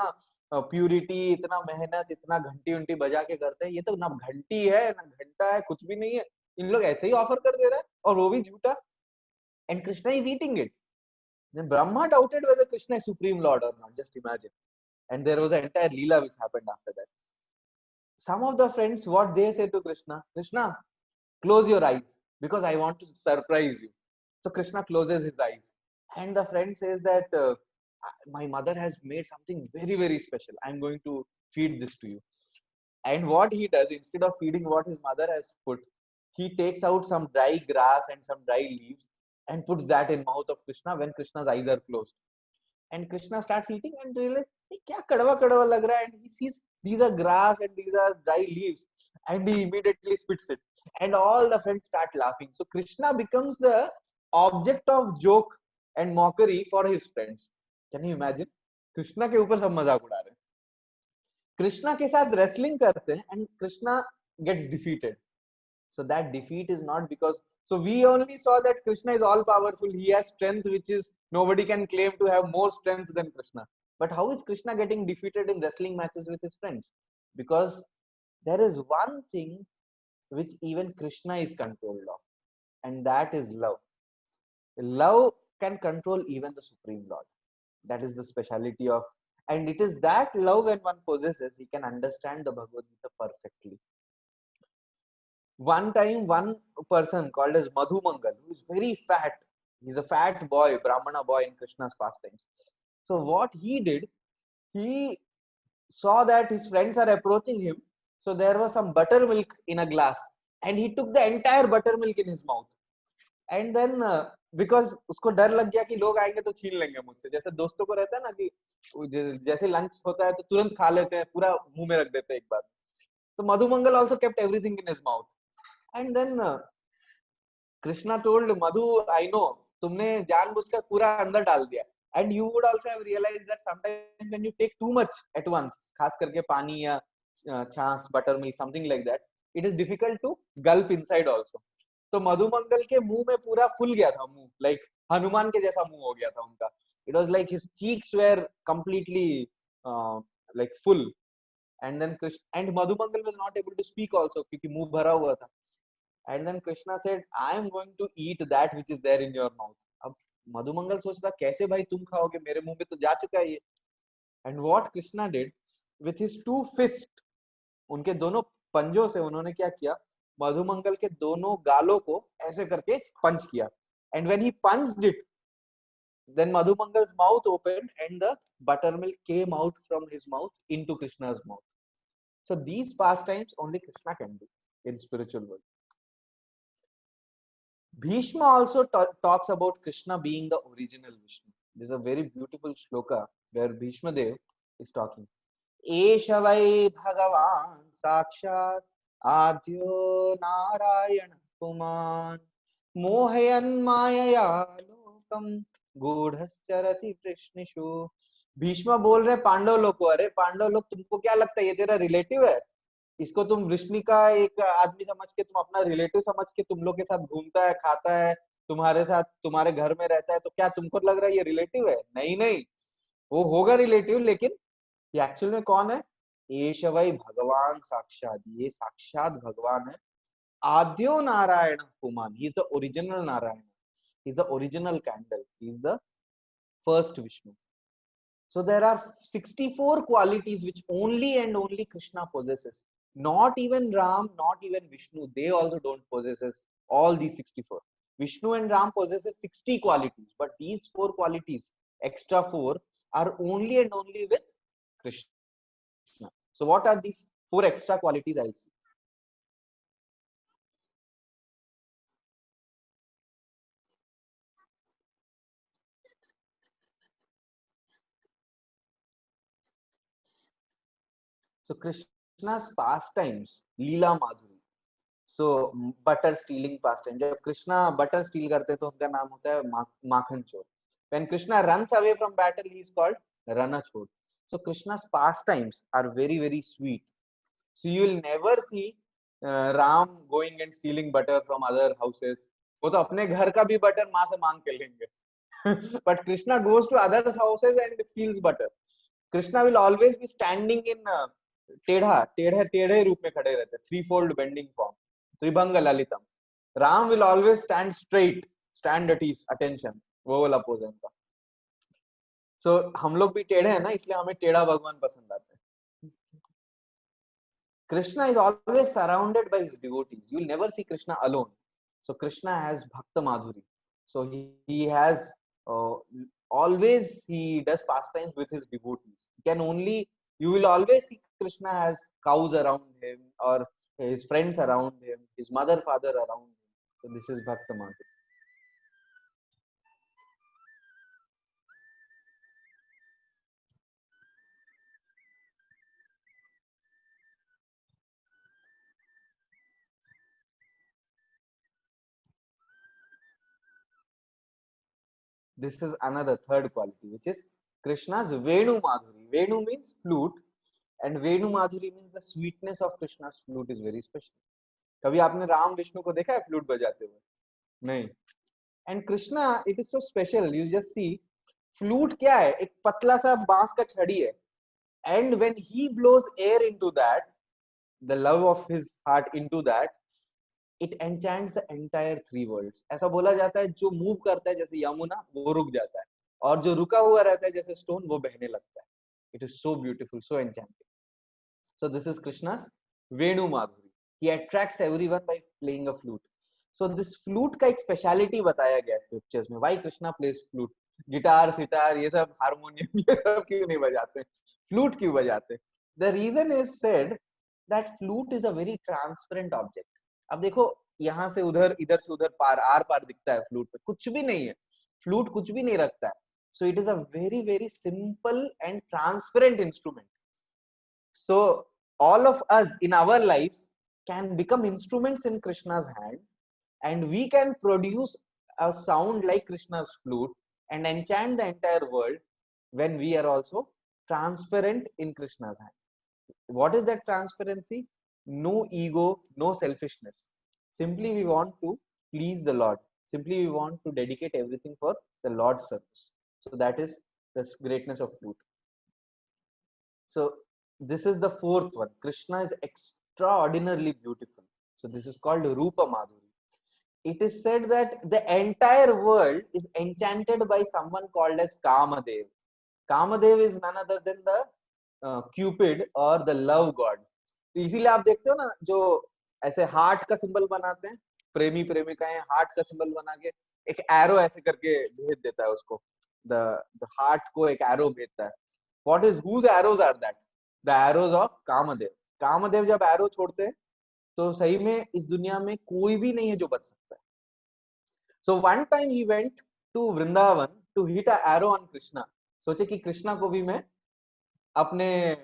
प्यूरिटी, इतना मेहनत, इतना घंटी उंटी बजा के करते हैं. ये तो ना घंटी है ना घंटा है, कुछ भी नहीं है. इन लोग ऐसे ही ऑफर कर दे रहा है और वो भी झूठा. And Krishna is eating it. Then Brahma doubted whether Krishna is supreme lord or not. Just imagine. And there was an entire leela which happened after that. Some of the friends, what they say to Krishna, "Krishna, close your eyes because I want to surprise you." So Krishna closes his eyes, and the friend says that my mother has made something very, very special. I'm going to feed this to you. And what he does, instead of feeding what his mother has put, he takes out some dry grass and some dry leaves and puts that in mouth of Krishna when Krishna's eyes are closed. And Krishna starts eating and realizes, "क्या कड़वा कड़वा लग रहा है?" And he sees these are grass and these are dry leaves, and he immediately spits it. And all the friends start laughing. So Krishna becomes the object of joke and mockery for his friends. Can you imagine? Krishna के ऊपर सब मजाक उड़ा रहे हैं. कृष्णा के साथ wrestling करते हैं and Krishna gets defeated. So that defeat is not because, so we only saw that Krishna is all powerful. He has strength which is nobody can claim to have more strength than Krishna. But how is Krishna getting defeated in wrestling matches with his friends? Because there is one thing which even Krishna is controlled of, and that is love. Love can control even the Supreme Lord. That is the speciality of, and it is that love when one possesses, he can understand the Bhagavad Gita perfectly. One time, one person called as Madhu Mangal, who is very fat, he's a fat boy, Brahmana boy in Krishna's pastimes. So what he did, he saw that his friends are approaching him. So there was some buttermilk in a glass, and he took the entire buttermilk in his mouth. And then because उसको डर लग गया कि लोग आएंगे तो छीन लेंगे मुझसे, जैसे दोस्तों को रहता है ना कि जैसे लंच होता है तो तुरंत खा लेते हैं, पूरा मुंह में रख देते हैं एक बार. तो Madhu Mangal also kept everything in his mouth. And then Krishna told Madhu, I know, तुमने जानबूझकर पूरा अंदर डाल दिया. And you would also have realized that sometimes when you take too much at once, खास करके पानी या छाछ, buttermilk, something like that, it is difficult to gulp inside also. तो मधुमंगल के मुंह में पूरा फूल गया था मुंह, like हनुमान के जैसा मुंह हो गया था उनका. It was like his cheeks were completely like full. And then Krishna and Madhumangal was not able to speak also क्योंकि मुंह भरा हुआ था. And then Krishna said, I am going to eat that which is there in your mouth. अब मधुमंगल सोच रहा कैसे भाई तुम खाओगे, मेरे मुंह में तो जा चुका है ये. And what Krishna did with his two fists, उनके दोनों पंजों से उन्होंने क्या किया, मधुमंगल के दोनों गालों को ऐसे करके पंच किया. And when he punched it, then Madhumangal's mouth opened and the buttermilk came out from his mouth into Krishna's mouth. So these pastimes only Krishna can do in spiritual world. Bhishma also talks about Krishna being the original Vishnu. This is a very beautiful shloka where Bhishma Dev is talking. Esha vai Bhagavan Sakshat Adyo Narayana Puman Mohayan Mayaya Lokam Gudhascharati Prishnishu. Bhishma बोल रहे पांडव लोग को, अरे पांडव लोग तुमको क्या लगता है ये तेरा रिलेटिव है, इसको तुम वृष्णि का एक आदमी समझ के, तुम अपना रिलेटिव समझ के तुम लोग के साथ घूमता है, खाता है, तुम्हारे साथ तुम्हारे घर में रहता है, तो क्या तुमको लग रहा है ये रिलेटिव है? नहीं नहीं, वो होगा रिलेटिव, लेकिन ये एक्चुअल में कौन है? एष वै भगवान साक्षात, ये साक्षात भगवान है. आद्यो नारायण पुमान, he is the original Narayana, he is the original candle, he is the first Vishnu. So there are 64 qualities which only and only Krishna possesses. Not even Ram, not even Vishnu, they also don't possess all these 64. Vishnu and Ram possesses 60 qualities, but these 4 qualities, extra 4, are only and only with Krishna. So what are these 4 extra qualities? I'll see. So Krishna's pastimes, Leela Madhuri. So butter stealing pastime. जब Krishna butter steel करते हैं तो उनका नाम होता है माखन चोर. When Krishna runs away from battle, he is called Ranachod. So Krishna's pastimes are very very sweet. So you will never see Ram going and stealing butter from other houses. वो तो अपने घर का भी बटर माँ से मांग के लेंगे. But Krishna goes to others' houses and steals butter. Krishna will always be standing in टेढ़े रूप में खड़े रहते, थ्री फोल्ड बेंडिंग फॉर्म, त्रिभंग ललितम. Ram will always stand straight, stand at ease attention, वो वाला पोज है उनका. सो हम लोग भी टेढ़े हैं ना, इसलिए हमें टेढ़ा भगवान पसंद आते हैं. Krishna is always surrounded by his devotees. You will never see Krishna alone. So Krishna has Bhakta Madhuri. So he has always he does pastimes with his devotees. You will always see Krishna has cows around him or his friends around him, his mother, father around him. So this is Bhakta Madhuri. This is another third quality, which is Krishna's Venu Madhuri. Venu means flute, and Venu Madhuri means the sweetness of Krishna's flute is very special. कभी आपने राम विष्णु को देखा है flute बजाते हुए? नहीं. And Krishna, it is so special. You just see, flute क्या है? एक पतला सा बांस का छड़ी है, and when he blows air into that, the love of his heart into that, it enchants the entire three worlds. ऐसा बोला जाता है जो मूव करता है जैसे यमुना, वो रुक जाता है, और जो रुका हुआ रहता है जैसे स्टोन, वो बहने लगता है. It is so beautiful, so enchanting. So this is Krishna's वेणु माधुरी. He attracts everyone by playing a flute. So this flute का एक स्पेशलिटी बताया गया स्क्रिप्चर्स में. Why Krishna plays flute? Guitar, sitar, ये सब, हारमोनियम, ये सब क्यों नहीं बजाते? फ्लूट क्यों बजाते? The reason is said that flute is a very transparent object. अब देखो, यहाँ से उधर, इधर से उधर, पार आर पार दिखता है फ्लूट पे, कुछ भी नहीं है. फ्लूट कुछ भी नहीं रखता है. So it is a very very simple and transparent instrument. So all of us in our lives, can become instruments in Krishna's hand, and we can produce a sound like Krishna's flute and enchant the entire world when we are also transparent in Krishna's hand. What is that transparency? No ego, no selfishness. Simply we want to please the Lord. Simply we want to dedicate everything for the Lord's service. So that is the greatness of flute. So this is the fourth one. Krishna is extraordinarily beautiful. So this is called Rupa Madhuri. It is said that the entire world is enchanted by someone called as Kamadev. Kamadev is none other than the Cupid or the love god. तो इसीलिए आप देखते हो ना, जो ऐसे heart का symbol बनाते हैं, प्रेमी प्रेमिकाएं हार्ट का सिंबल बना के एक एरो ऐसे करके भेज देता है उसको, द हार्ट को एक एरो भेजता है. What is, whose arrows are that? The arrows of Kamadeva. Kamadeva जब एरो छोड़ते हैं तो सही में इस दुनिया में कोई भी नहीं है जो बच सकता है. So one time he went to Vrindavan to hit a arrow on Krishna. सोचे कि कृष्णा को भी मैं अपने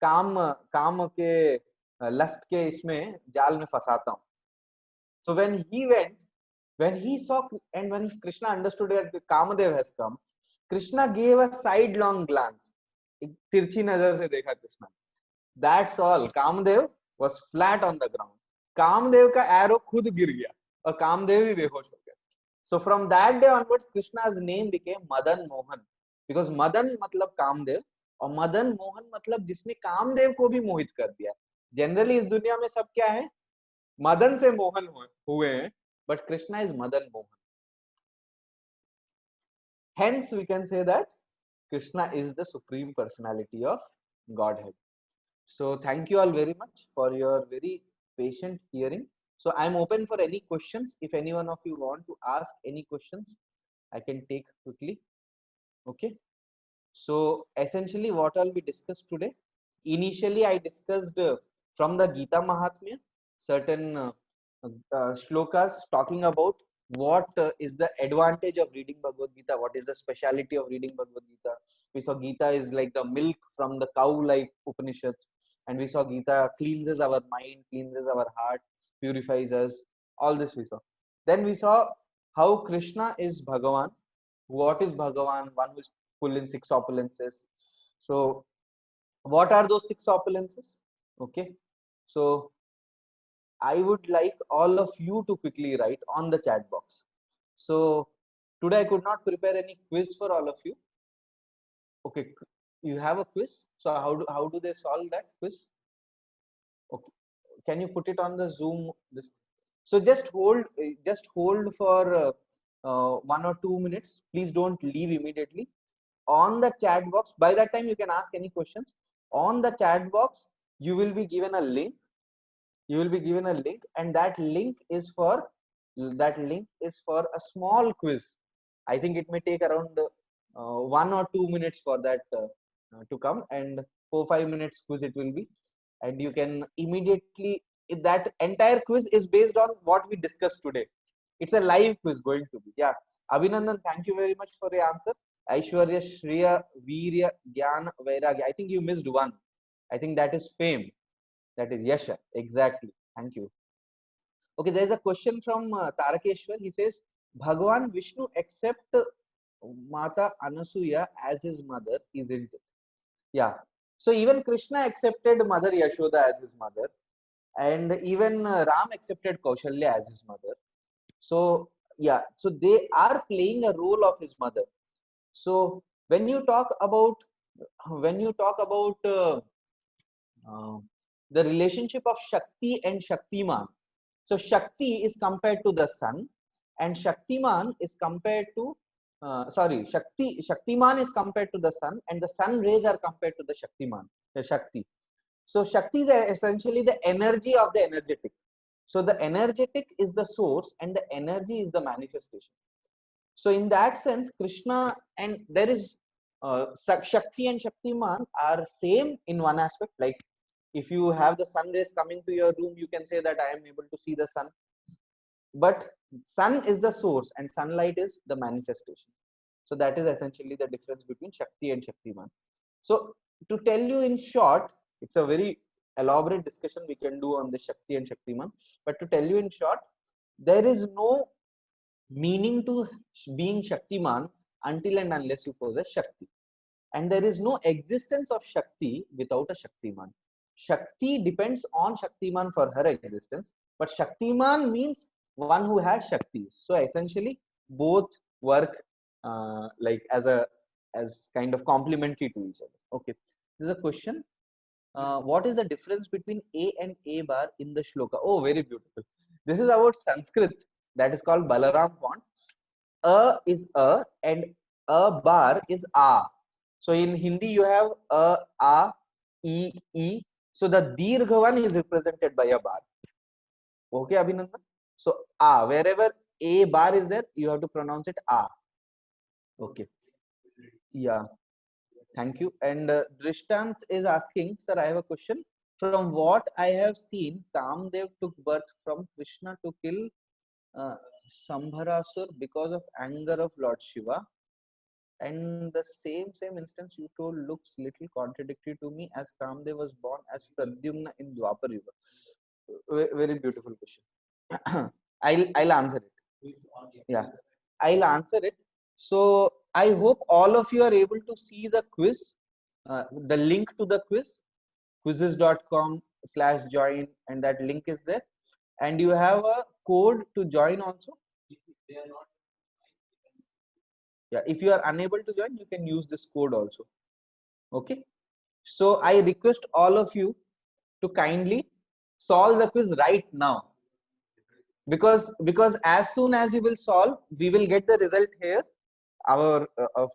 काम के लस्ट के इसमें जाल में फंसाता हूँ. So when he saw, and when Krishna understood that Kamadev has come, Krishna gave a sidelong glance. एक तिरछी नजर से देखा Krishna. That's all. Kamadev was flat on the ground. Kamadeva का एरो खुद गिर गया और कामदेव भी बेहोश हो गया. So from that day onwards, Krishna's name became Madan Mohan, because Madan मतलब कामदेव और मदन मोहन मतलब जिसने कामदेव को भी मोहित कर दिया. जनरली इस दुनिया में सब क्या है, मदन से मोहन हुए हैं, but Krishna is Madan Mohan. Hence we can say that Krishna is the supreme personality of Godhead. So thank you all very much for your very patient hearing. So I'm open for any questions. If any one of you want to ask any questions, I can take quickly. Okay. So essentially what all we discussed today, initially I discussed from the Gita Mahatmya certain shlokas talking about what is the advantage of reading Bhagavad Gita, what is the speciality of reading Bhagavad Gita. We saw Gita is like the milk from the cow like Upanishads, and we saw Gita cleanses our mind, cleanses our heart, purifies us. All this we saw. Then we saw how Krishna is Bhagavan. What is Bhagavan? One who is full in 6 opulences. So what are those 6 opulences? Okay. So I would like all of you to quickly write on the chat box. So today I could not prepare any quiz for all of you. Okay, you have a quiz. So how do they solve that quiz? Okay, can you put it on the Zoom? So just hold for 1 or 2 minutes. Please don't leave immediately. On the chat box, by that time you can ask any questions. On the chat box, you will be given a link. And that link is for a small quiz. I think it may take around 1 or 2 minutes for that to come, and 4-5 minutes quiz it will be. And you can immediately, that entire quiz is based on what we discussed today. It's a live quiz going to be. Yeah, Abhinandan, thank you very much for your answer. Aishwarya, Shriya, Virya, Gyan, Vairagya. I think you missed one. I think that is fame. That is Yasha. Exactly. Thank you. Okay, there is a question from Tarakeshwar. He says, Bhagavan Vishnu accept Mata Anasuya as his mother, isn't it? Yeah. So even Krishna accepted Mother Yashoda as his mother, and even Ram accepted Kaushalya as his mother. So yeah, so they are playing a role of his mother. So when you talk about the relationship of Shakti and Shaktiman, so Shakti is compared to the sun, and Shaktiman is compared to Shaktiman is compared to the sun, and the sun rays are compared to the Shaktiman, the Shakti. So Shakti is essentially the energy of the energetic. So the energetic is the source and the energy is the manifestation. So in that sense, Krishna, and there is Shakti and Shaktiman are same in one aspect. Like if you have the sun rays coming to your room, you can say that I am able to see the sun. But sun is the source and sunlight is the manifestation. So that is essentially the difference between Shakti and Shaktiman. So to tell you in short, it's a very elaborate discussion we can do on the Shakti and Shaktiman. But to tell you in short, there is no meaning to being Shaktiman until and unless you possess Shakti. And there is no existence of Shakti without a Shaktiman. Shakti depends on Shaktiman for her existence, but Shaktiman means one who has Shaktis. So essentially, both work like as kind of complementary to each other. Okay, this is a question. What is the difference between A and A bar in the shloka? Oh, very beautiful. This is about Sanskrit that is called Balaram font. A is A and a bar is A. So in Hindi, you have A, E, E. So the Dirgha one is represented by a bar. Okay, Abhinandan? So A, wherever A bar is there, you have to pronounce it A. Okay. Yeah. Thank you. And Drishtant is asking, sir, I have a question. From what I have seen, Kamdev took birth from Krishna to kill uh, Sambharasur because of anger of Lord Shiva. And the same instance you told looks little contradictory to me, as Kamdev was born as Pradyumna in Dwapar Yuga. Very beautiful question. I'll answer it. Yeah, I'll answer it. So I hope all of you are able to see the quiz, the link to the quiz, quizzes.com/join, and that link is there. And you have a code to join also. Yeah, if you are unable to join, you can use this code also. Okay. So I request all of you to kindly solve the quiz right now, because as soon as you will solve, we will get the result here. Our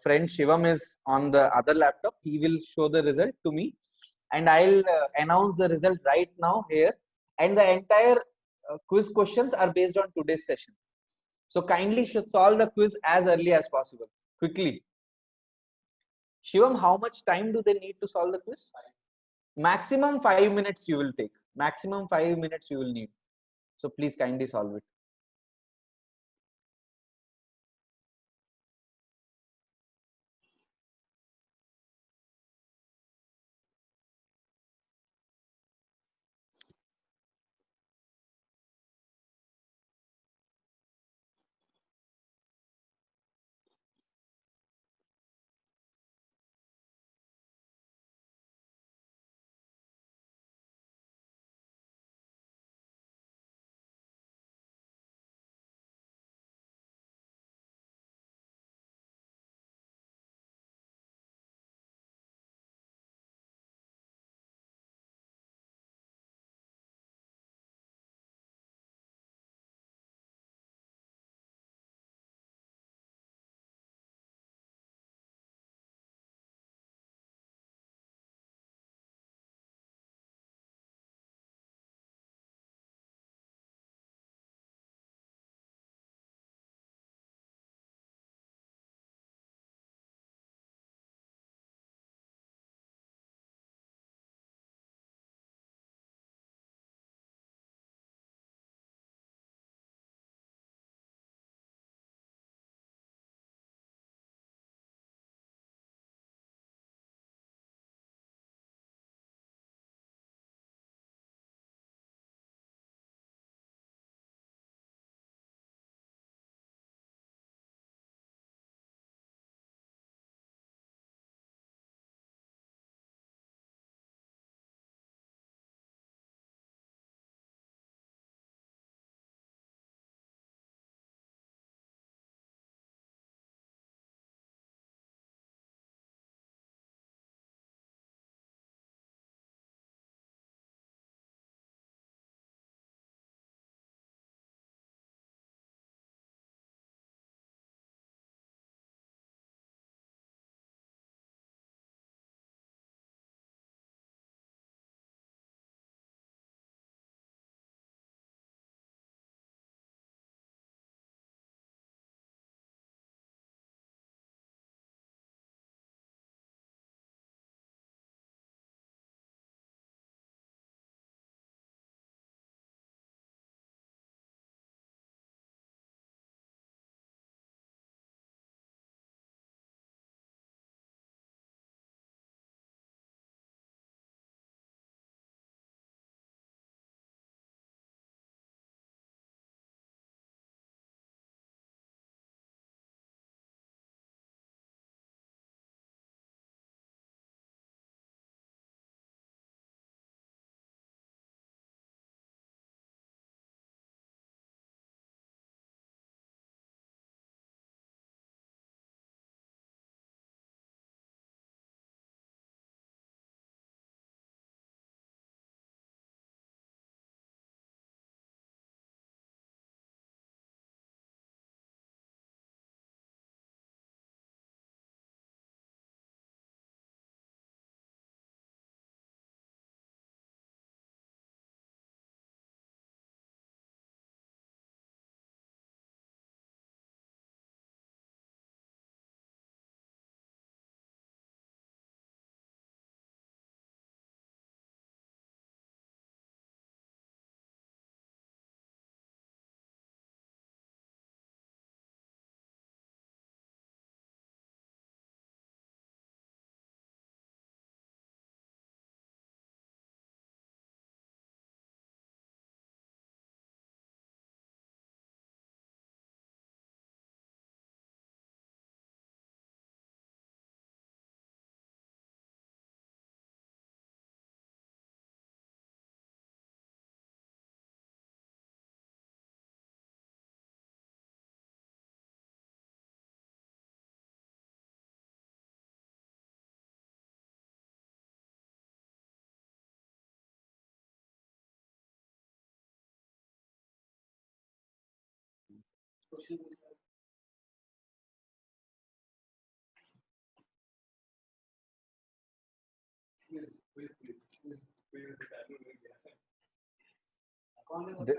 friend Shivam is on the other laptop. He will show the result to me, and I'll announce the result right now here. And the entire quiz questions are based on today's session. So kindly should solve the quiz as early as possible, quickly. Shivam, how much time do they need to solve the quiz? Maximum 5 minutes you will take. Maximum 5 minutes you will need. So please kindly solve it.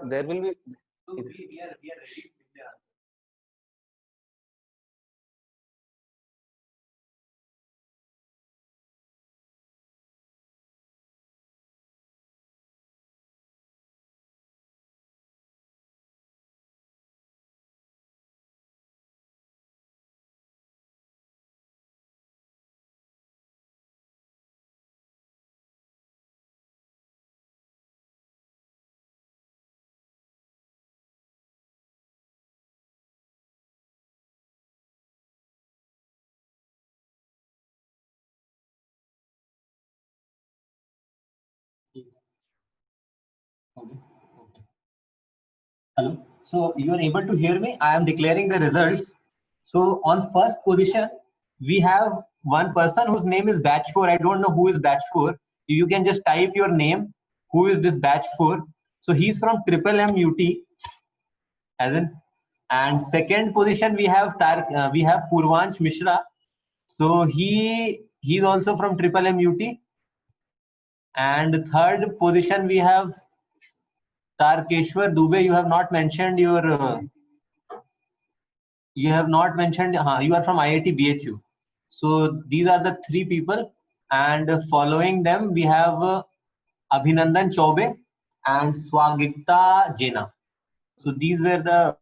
There will be. Hello. So you are able to hear me? I am declaring the results. So on first position, we have one person whose name is batch 4. I don't know who is batch 4. You can just type your name. Who is this batch 4? So he's from Triple M UT. As in, and second position we have Purvansh Mishra. So he's also from Triple M UT. And third position we have Tarkeshwar Dubey. You have not mentioned your. You have not mentioned. You are from IIT BHU. So these are the three people, and following them we have Abhinandan Chaube and Swagita Jena. So these were the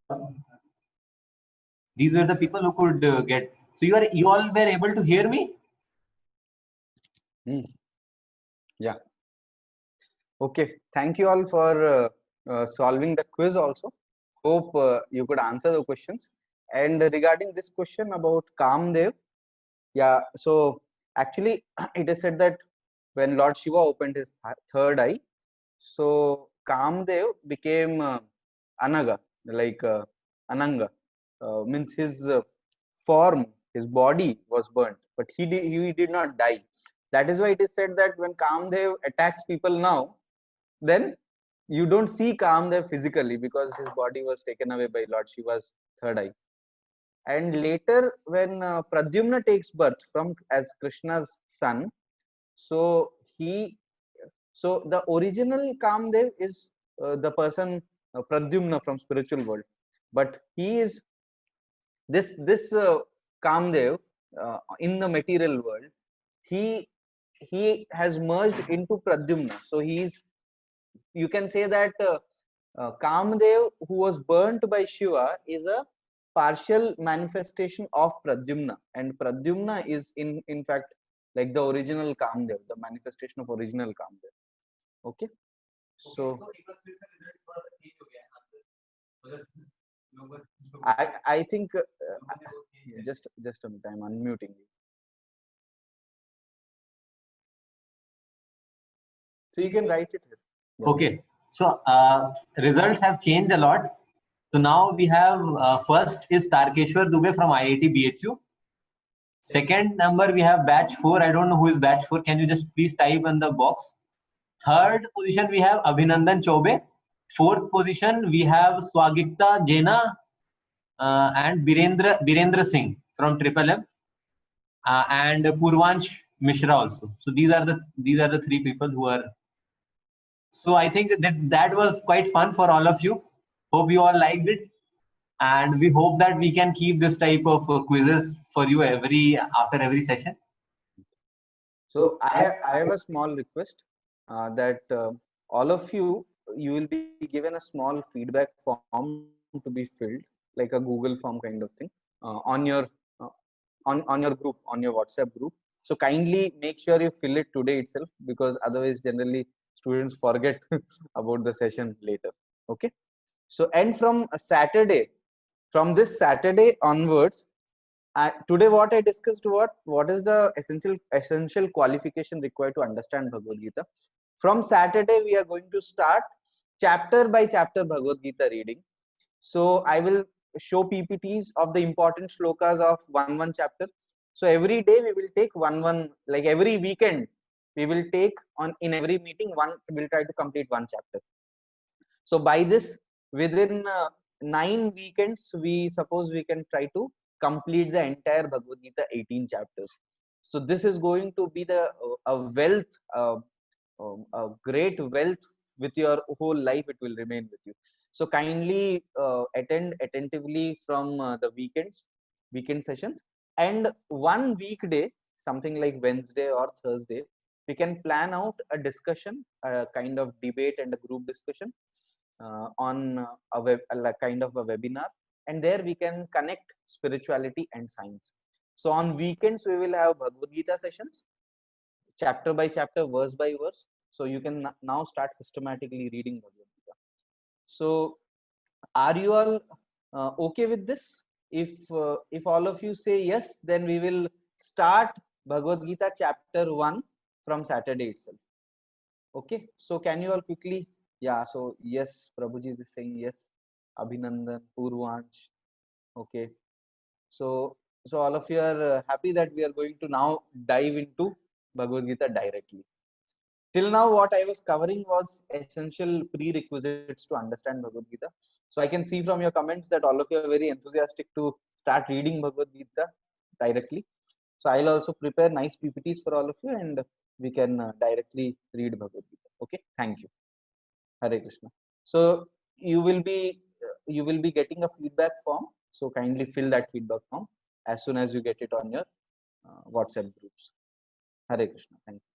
people who could get. So you all were able to hear me? Yeah. Okay. Thank you all for solving the quiz also. Hope you could answer the questions. And regarding this question about Kamdev, yeah, so actually it is said that when Lord Shiva opened his third eye, so Kamdev became Anaga, like Ananga, means his form, his body was burnt, but he did not die. That is why it is said that when Kamdev attacks people now, then you don't see Kamdev physically because his body was taken away by Lord Shiva's third eye. And later, when Pradyumna takes birth from as Krishna's son, so the original Kamdev is the person Pradyumna from spiritual world, but he is this Kamdev in the material world. He has merged into Pradyumna, so you can say that Kamdev, who was burnt by Shiva, is a partial manifestation of Pradyumna, and Pradyumna is in fact like the original Kamdev, the manifestation of original Kamdev. Okay, so I think just a minute, I'm unmuting you. So you can write it here. Yeah. Okay. So results have changed a lot. So now we have first is Tarkeshwar Dubey from IIT BHU. Second number we have batch 4. I don't know who is batch 4. Can you just please type in the box? Third position we have Abhinandan Chaube. Fourth position we have Swagita Jena and Birendra Singh from Triple M and Purvansh Mishra also. So these are the three people who are. So I think that was quite fun for all of you. Hope you all liked it, and we hope that we can keep this type of quizzes for you after every session. So I have a small request that all of you will be given a small feedback form to be filled, like a Google form kind of thing, on your group, on your WhatsApp group. So kindly make sure you fill it today itself, because otherwise generally students forget about the session later. Okay. So and from this Saturday onwards, today what I discussed, what is the essential qualification required to understand Bhagavad Gita. From Saturday we are going to start chapter by chapter Bhagavad Gita reading. So I will show PPTs of the important shlokas of one chapter. So every day we will take one, like every weekend we will take in every meeting we'll try to complete one chapter. So by this, within 9 weekends, we suppose we can try to complete the entire Bhagavad Gita 18 chapters. So this is going to be the a wealth, a great wealth with your whole life. It will remain with you. So kindly attend attentively from the weekend sessions, and one weekday, something like Wednesday or Thursday, we can plan out a discussion, a kind of debate and a group discussion on a kind of a webinar, and there we can connect spirituality and science. So on weekends we will have Bhagavad Gita sessions, chapter by chapter, verse by verse. So you can now start systematically reading Bhagavad Gita. So are you all okay with this? If all of you say yes, then we will start Bhagavad Gita chapter 1 from Saturday itself. Okay, so can you all quickly? Yeah, so yes, Prabhuji is saying yes. Abhinandan, Purvansh. Okay, so all of you are happy that we are going to now dive into Bhagavad Gita directly. Till now, what I was covering was essential prerequisites to understand Bhagavad Gita. So I can see from your comments that all of you are very enthusiastic to start reading Bhagavad Gita directly. So I'll also prepare nice PPTs for all of you, and we can directly read Bhagavad Gita. Okay, thank you. Hare Krishna. So you will be getting a feedback form. So kindly fill that feedback form as soon as you get it on your WhatsApp groups. Hare Krishna. Thank you.